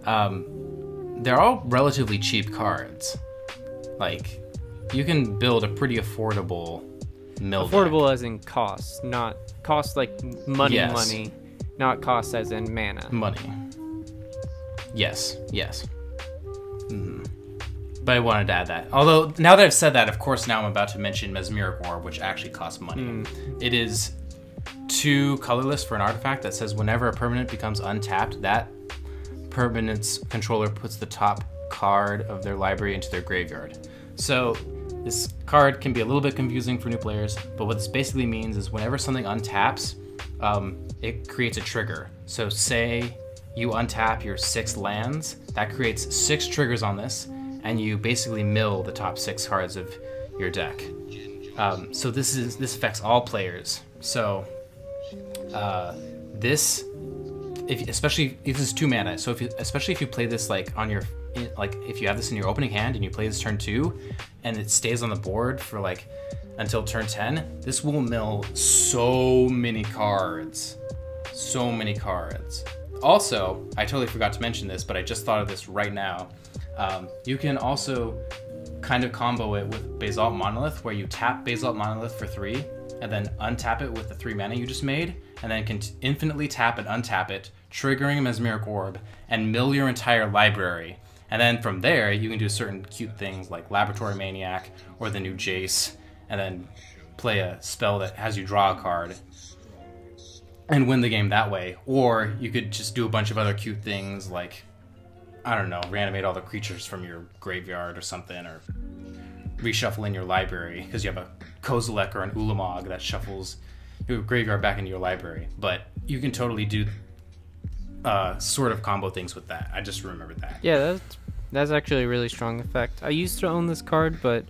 they're all relatively cheap cards. Like, you can build a pretty affordable mill Affordable deck. as in cost, not cost like money, Yes. money, not cost as in mana. Money. Yes, yes. But I wanted to add that. Although, now that I've said that, of course, now I'm about to mention Mesme Rapport, which actually costs money. It is 2 colorless for an artifact that says whenever a permanent becomes untapped, that permanent's controller puts the top card of their library into their graveyard. So this card can be a little bit confusing for new players, but what this basically means is whenever something untaps, it creates a trigger. So say you untap your 6 lands, that creates 6 triggers on this, and you basically mill the top 6 cards of your deck. So this affects all players. So especially if this is 2 mana. So especially if you play this like on your if you have this in your opening hand and you play this turn 2, and it stays on the board for like until turn 10, this will mill so many cards. So many cards. Also, I totally forgot to mention this, but I just thought of this right now. You can also kind of combo it with Basalt Monolith, where you tap Basalt Monolith for 3, and then untap it with the 3 mana you just made, and then can infinitely tap and untap it, triggering a Mesmeric Orb, and mill your entire library. And then from there, you can do certain cute things like Laboratory Maniac or the new Jace, and then play a spell that has you draw a card and win the game that way. Or you could just do a bunch of other cute things like, I don't know, reanimate all the creatures from your graveyard or something, or reshuffle in your library because you have a Kozilek or an Ulamog that shuffles your graveyard back into your library. But you can totally do sort of combo things with that. I just remembered that. Yeah, that's actually a really strong effect. I used to own this card, but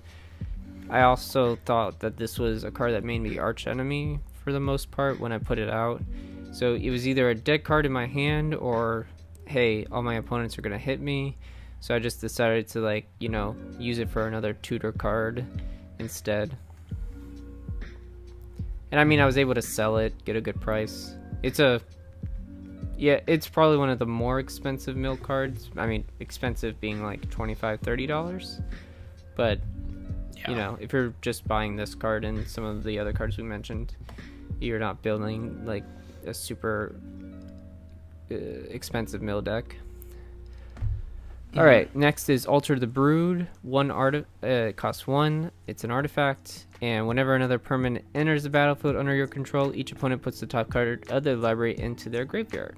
I also thought that this was a card that made me arch enemy for the most part when I put it out. So it was either a dead card in my hand or, hey, all my opponents are gonna hit me. So I just decided to, like, you know, use it for another tutor card instead. And I mean, I was able to sell it, get a good price. It's probably one of the more expensive mill cards. I mean, expensive being like $25, $30. But, you know, if you're just buying this card and some of the other cards we mentioned, you're not building like a super expensive mill deck. All right, next is Alter the Brood. It costs 1. It's an artifact, and whenever another permanent enters the battlefield under your control, each opponent puts the top card of their library into their graveyard.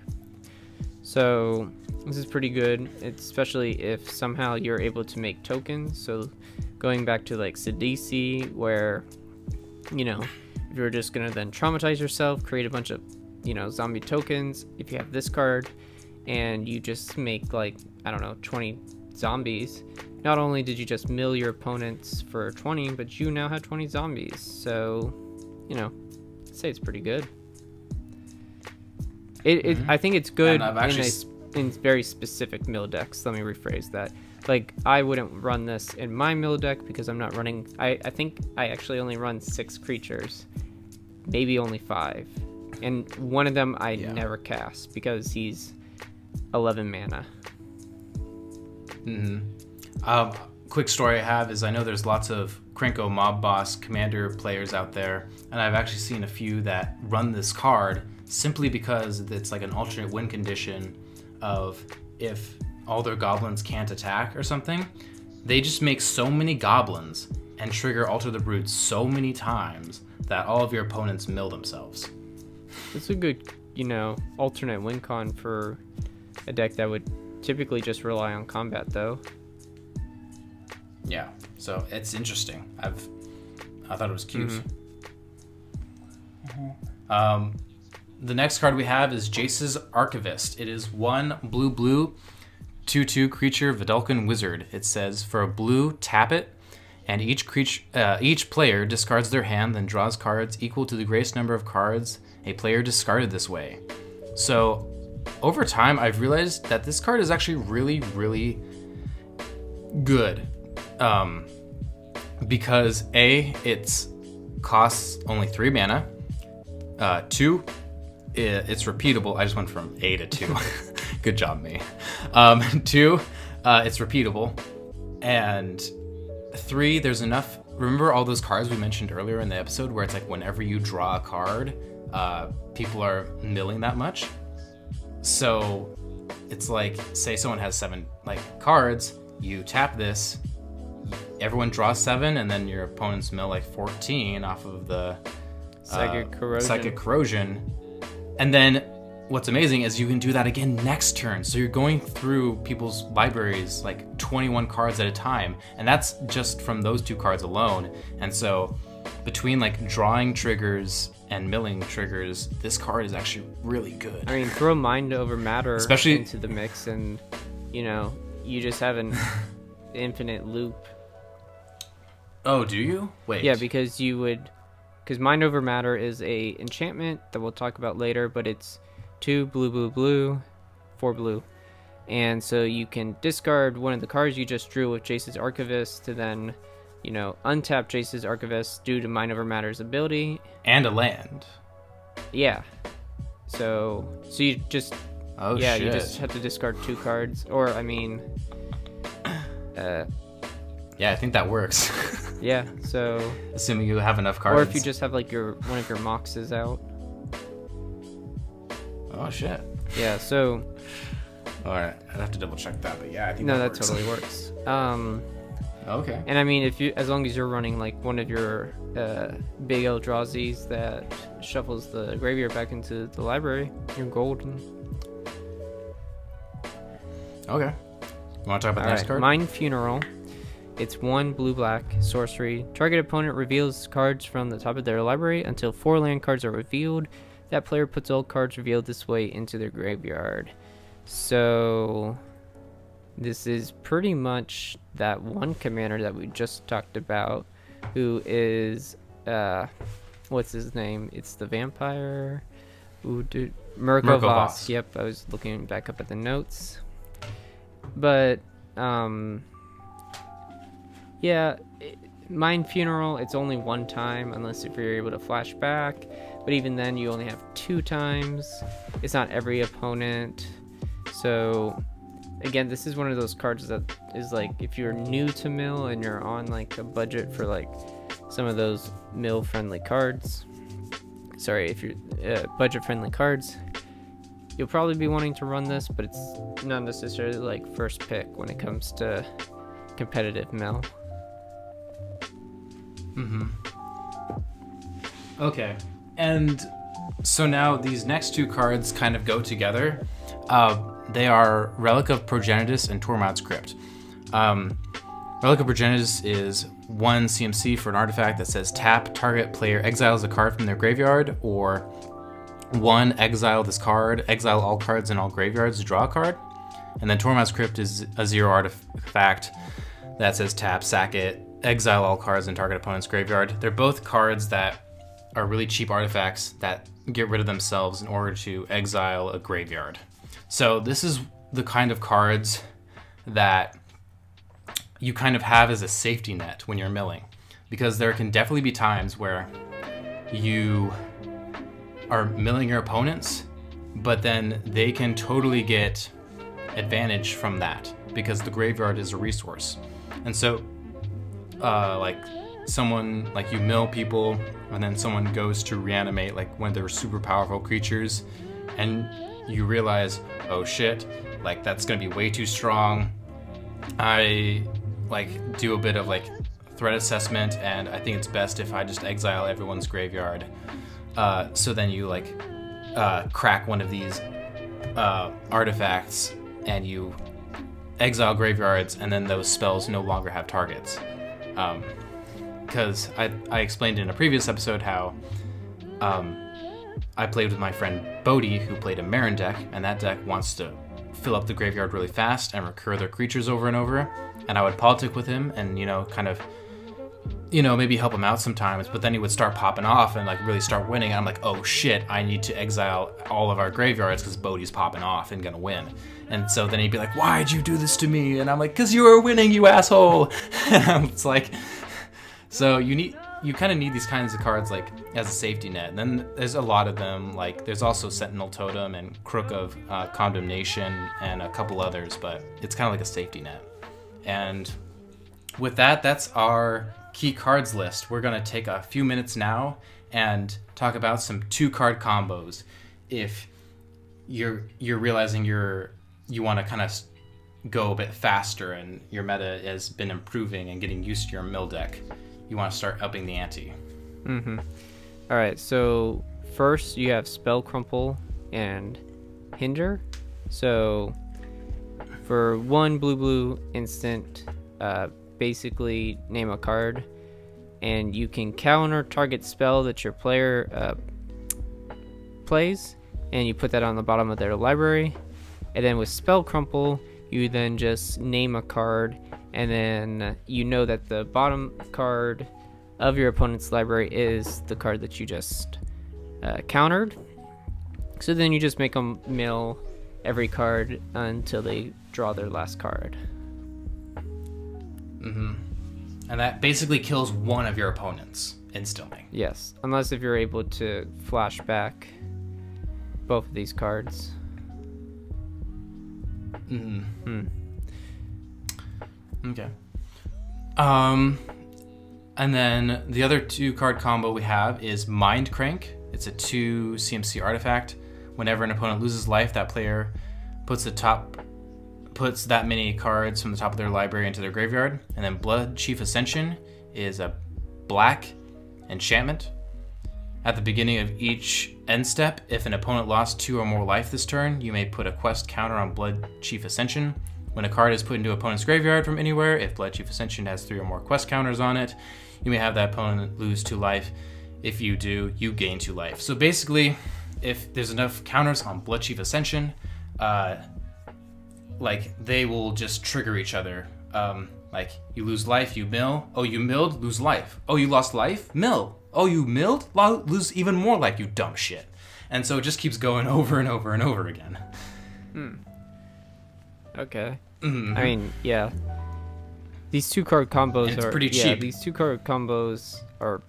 So this is pretty good, especially if somehow you're able to make tokens. So going back to like Sidisi, where, you know, if you're just gonna then traumatize yourself, create a bunch of, you know, zombie tokens. If you have this card and you just make like, I don't know, 20 zombies, not only did you just mill your opponents for 20, but you now have 20 zombies. So, you know, I'd say it's pretty good. I think it's good in very specific mill decks. Let me rephrase that. Like, I wouldn't run this in my mill deck because I'm not running. I think I actually only run 6 creatures, maybe only 5, and one of them I never cast because he's 11 mana. Quick story I have is I know there's lots of Krenko Mob Boss Commander players out there, and I've actually seen a few that run this card simply because it's like an alternate win condition of if all their goblins can't attack or something, they just make so many goblins and trigger Alter the Brood so many times that all of your opponents mill themselves. It's a good, you know, alternate win con for a deck that would typically just rely on combat, though. Yeah, so it's interesting. I thought it was cute. The next card we have is Jaces Archivist. It is 1 blue 2/2 creature Vidalcan Wizard. It says for a blue, tap it, and each player discards their hand, then draws cards equal to the greatest number of cards a player discarded this way. So over time, I've realized that this card is actually really, really good. Because A, it's costs only 3 mana. 2, it's repeatable. I just went from A to 2. Good job, me. 2, it's repeatable. And 3, there's enough. Remember all those cards we mentioned earlier in the episode where it's like whenever you draw a card, people are milling that much? So it's like, say someone has 7 like cards, you tap this, everyone draws 7, and then your opponents mill like 14 off of the Psychic Corrosion. And then what's amazing is you can do that again next turn. So you're going through people's libraries like 21 cards at a time, and that's just from those 2 cards alone. And so between like drawing triggers and milling triggers, this card is actually really good. I mean, throw Mind Over Matter especially into the mix, and you just have an infinite loop. Oh, do you? Wait. Yeah, because Mind Over Matter is a enchantment that we'll talk about later, but it's 2 blue, blue, blue, 4 blue. And so you can discard one of the cards you just drew with Jaces Archivist to then, untap Jaces Archivist due to Mind Over Matter's ability. And a land. Yeah. So you just... Oh, yeah, shit. you just have to discard 2 cards. Or, I mean... yeah, I think that works. Yeah, so... Assuming you have enough cards. Or if you just have, like, one of your Moxes out. Oh, shit. Yeah, so... Alright, I'd have to double check that, but yeah, I think that works. totally works. Okay. And I mean, as long as you're running, like, one of your big Eldrazi's that shuffles the graveyard back into the library, you're golden. Okay. You want to talk about the next card? Mind Funeral. It's 1 blue-black sorcery. Target opponent reveals cards from the top of their library until 4 land cards are revealed. That player puts all cards revealed this way into their graveyard. So this is pretty much that one commander that we just talked about, who is what's his name? It's the vampire. Mirko Vosk. Yep, I was looking back up at the notes. But yeah, Mind Funeral, it's only 1 time unless if you're able to flash back, but even then you only have 2 times. It's not every opponent. So again, this is one of those cards that is like, if you're new to mill and you're on like a budget for like some of those mill friendly cards, if you're budget friendly cards, you'll probably be wanting to run this, but it's not necessarily like first pick when it comes to competitive mill. Okay. And so now these next 2 cards kind of go together. They are Relic of Progenitus and Tormod's Crypt. Relic of Progenitus is 1 CMC for an artifact that says tap, target player exiles a card from their graveyard, or 1 exile this card, exile all cards in all graveyards to draw a card. And then Tormod's Crypt is a 0 artifact that says tap, sack it, exile all cards in target opponent's graveyard. They're both cards that are really cheap artifacts that get rid of themselves in order to exile a graveyard. So this is the kind of cards that you kind of have as a safety net when you're milling, because there can definitely be times where you are milling your opponents, but then they can totally get advantage from that because the graveyard is a resource. And so like someone, like you mill people and then someone goes to reanimate like one of their super powerful creatures, and you realize, oh shit, like that's gonna be way too strong. I like do a bit of like threat assessment, and I think it's best if I just exile everyone's graveyard. So then you like crack one of these artifacts and you exile graveyards, and then those spells no longer have targets. Because I explained in a previous episode how I played with my friend Bodhi, who played a Marin deck, and that deck wants to fill up the graveyard really fast and recur their creatures over and over. And I would politic with him and, you know, kind of maybe help him out sometimes, but then he would start popping off and like really start winning. And I'm like, oh shit, I need to exile all of our graveyards because Bodhi's popping off and gonna win. And so then he'd be like, why'd you do this to me? And I'm like, because you were winning, you asshole. And it's like, so you kind of need these kinds of cards like as a safety net. And then there's a lot of them, like there's also Sentinel Totem and Crook of Condemnation and a couple others, but it's kind of like a safety net. And with that, that's our key cards list. We're gonna take a few minutes now and talk about some 2-card combos. If you're realizing you want to kind of go a bit faster and your meta has been improving and getting used to your mill deck, you want to start upping the ante. All right, so first you have Spell Crumple and Hinder. So for 1 blue instant, basically name a card, and you can counter target spell that your player plays, and you put that on the bottom of their library. And then with Spell Crumple, you then just name a card, and then you know that the bottom card of your opponent's library is the card that you just countered. So then you just make them mill every card until they draw their last card. And that basically kills one of your opponents instantly. Yes, unless if you're able to flash back both of these cards. Okay. And then the other 2-card combo we have is Mind Crank. It's a 2 CMC artifact. Whenever an opponent loses life, that player puts that many cards from the top of their library into their graveyard. And then Blood Chief Ascension is a black enchantment. At the beginning of each end step, if an opponent lost 2 or more life this turn, you may put a quest counter on Blood Chief Ascension. When a card is put into opponent's graveyard from anywhere, if Blood Chief Ascension has 3 or more quest counters on it, you may have that opponent lose 2 life. If you do, you gain 2 life. So basically, if there's enough counters on Blood Chief Ascension, like they will just trigger each other. Like you lose life, you mill. Oh, you milled, lose life. Oh, you lost life, mill. Oh, you milled, lose even more life, you dumb shit. And so it just keeps going over and over and over again. Okay. I mean, yeah. These 2-card combos are pretty cheap. These 2-card combos are,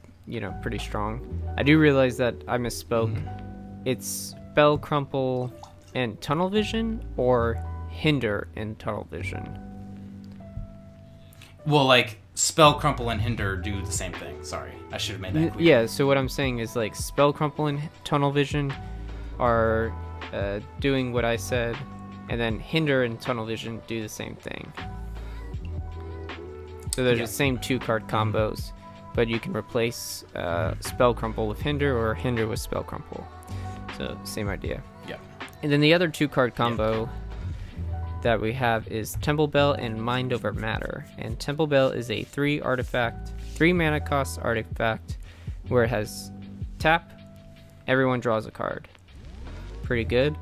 pretty strong. I do realize that I misspoke. It's Spell Crumple and Tunnel Vision, or Hinder and Tunnel Vision. Well, like Spell Crumple and Hinder do the same thing. Sorry, I should have made that clear. Yeah, so what I'm saying is like Spell Crumple and Tunnel Vision are doing what I said, and then Hinder and Tunnel Vision do the same thing. So they're the same 2-card combos, but you can replace Spell Crumple with Hinder or Hinder with Spell Crumple. So same idea. Yeah. And then the other 2-card combo that we have is Temple Bell and Mind Over Matter. And Temple Bell is a 3 mana cost artifact where it has tap, everyone draws a card. Pretty good.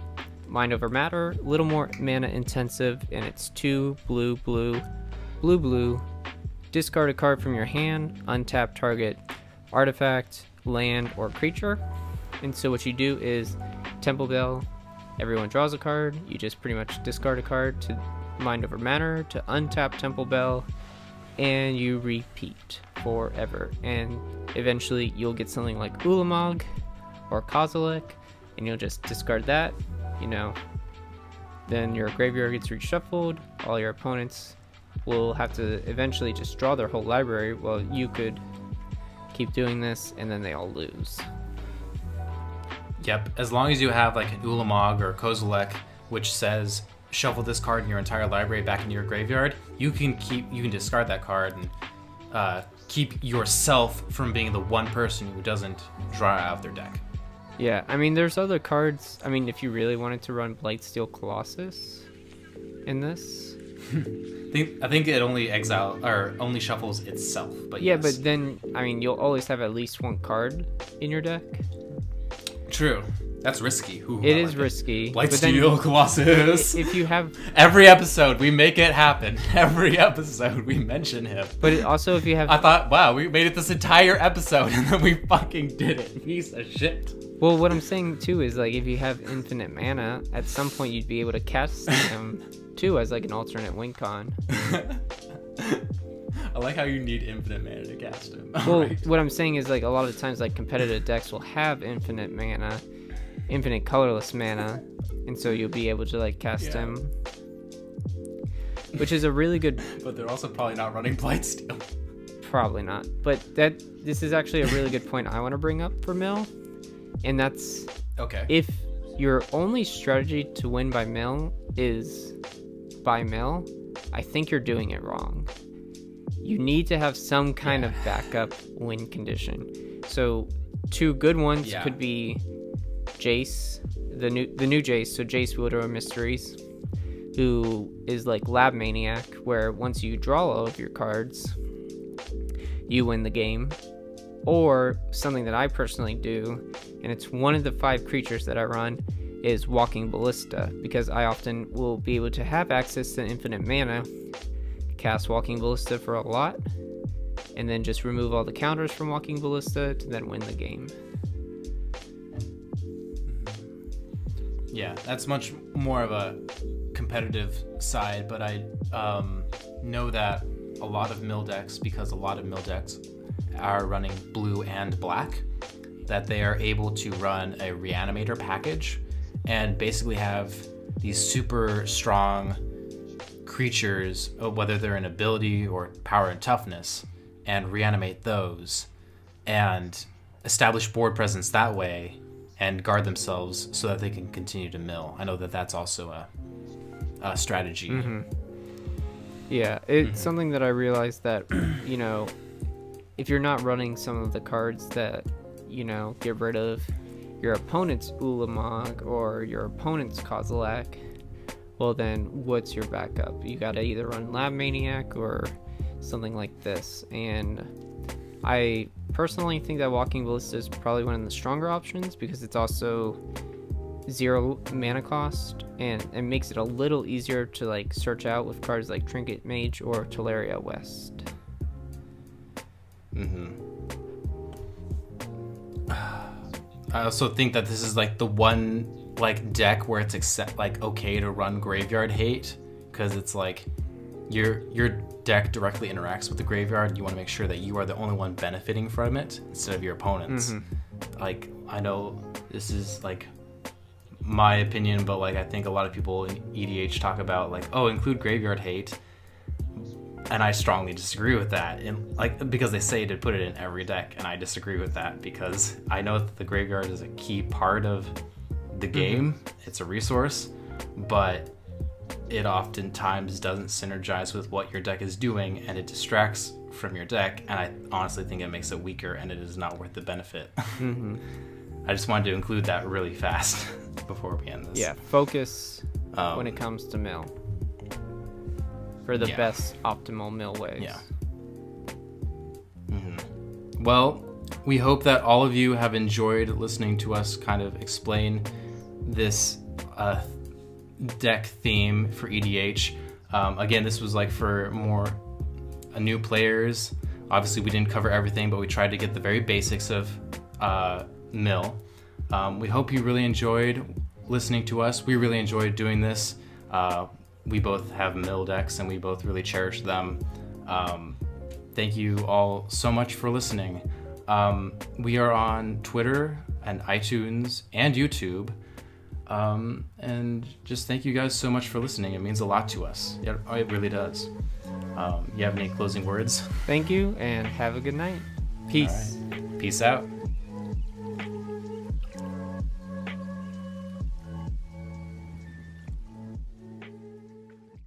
Mind Over Matter, a little more mana intensive, and it's 2 blue, blue, blue, blue. Discard a card from your hand, untap target artifact, land, or creature. And so what you do is Temple Bell, everyone draws a card, you just pretty much discard a card to Mind Over Matter to untap Temple Bell, and you repeat forever. And eventually you'll get something like Ulamog or Kozilek, and you'll just discard that, Then your graveyard gets reshuffled, all your opponents will have to eventually just draw their whole library. Well, you could keep doing this, and then they all lose. Yep, as long as you have like an Ulamog or Kozilek, which says shuffle this card in your entire library back into your graveyard, you can discard that card and keep yourself from being the one person who doesn't draw out their deck. Yeah, I mean, there's other cards. I mean, if you really wanted to run Blightsteel Colossus in this, I think it only shuffles itself. But yeah, yes. But then I mean, you'll always have at least one card in your deck. True. That's risky. Ooh, it is risky. Blightsteel Colossus. If you have every episode, we make it happen. Every episode, we mention him. But also, if you have, I thought, wow, we made it this entire episode, and then we fucking did it. Piece of shit. Well, what I'm saying too is like if you have infinite mana, at some point you'd be able to cast him too as like an alternate win con. I like how you need infinite mana to cast him. Well, Right. what I'm saying is like a lot of times like competitive decks will have infinite mana, infinite colorless mana, and so you'll be able to like cast him, which is a really good. But they're also probably not running Blightsteel. Probably not. But this is actually a really good point I want to bring up for Mill, and that's Okay. if your only strategy to win by Mill is by Mill, I think you're doing it wrong. You need to have some kind of backup win condition. So two good ones could be Jace, the new Jace, so Jace Wielder of Mysteries, who is like Lab Maniac, where once you draw all of your cards, you win the game. Or something that I personally do, and it's one of the 5 creatures that I run, is Walking Ballista, because I often will be able to have access to infinite mana, cast Walking Ballista for a lot, and then just remove all the counters from Walking Ballista to then win the game. Yeah, that's much more of a competitive side, but I know that a lot of mill decks, because a lot of mill decks are running blue and black, that they are able to run a reanimator package and basically have these super strong creatures, whether they're in ability or power and toughness, and reanimate those and establish board presence that way and guard themselves so that they can continue to mill. I know that that's also a strategy. Mm-hmm. Yeah, it's something that I realized that, you know, if you're not running some of the cards that, you know, get rid of your opponent's Ulamog or your opponent's Kozilek, well then what's your backup? You gotta either run Lab Maniac or something like this. And I personally think that Walking Ballista is probably one of the stronger options because it's also 0 mana cost, and it makes it a little easier to like search out with cards like Trinket Mage or Teleria West. I also think that this is like the one like deck where it's okay to run Graveyard Hate, because it's like your deck directly interacts with the graveyard. You want to make sure that you are the only one benefiting from it instead of your opponents. Like, I know this is like my opinion, but like I think a lot of people in EDH talk about like, oh, include Graveyard Hate, and I strongly disagree with that. And like, because they say to put it in every deck, and I disagree with that because I know that the graveyard is a key part of the game. It's a resource, but it oftentimes doesn't synergize with what your deck is doing, and it distracts from your deck, and I honestly think it makes it weaker, and it is not worth the benefit. I just wanted to include that really fast before we end this. Yeah, focus when it comes to mill for the best optimal mill ways. Yeah. Well, we hope that all of you have enjoyed listening to us kind of explain this deck theme for EDH. Again, this was like for more new players. Obviously, we didn't cover everything, but we tried to get the very basics of mill. We hope you really enjoyed listening to us. We really enjoyed doing this. We both have mill decks, and we both really cherish them. Thank you all so much for listening. We are on Twitter and iTunes and YouTube. And just thank you guys so much for listening. It means a lot to us. It really does. You have any closing words? Thank you, and have a good night. Peace. All right. Peace out.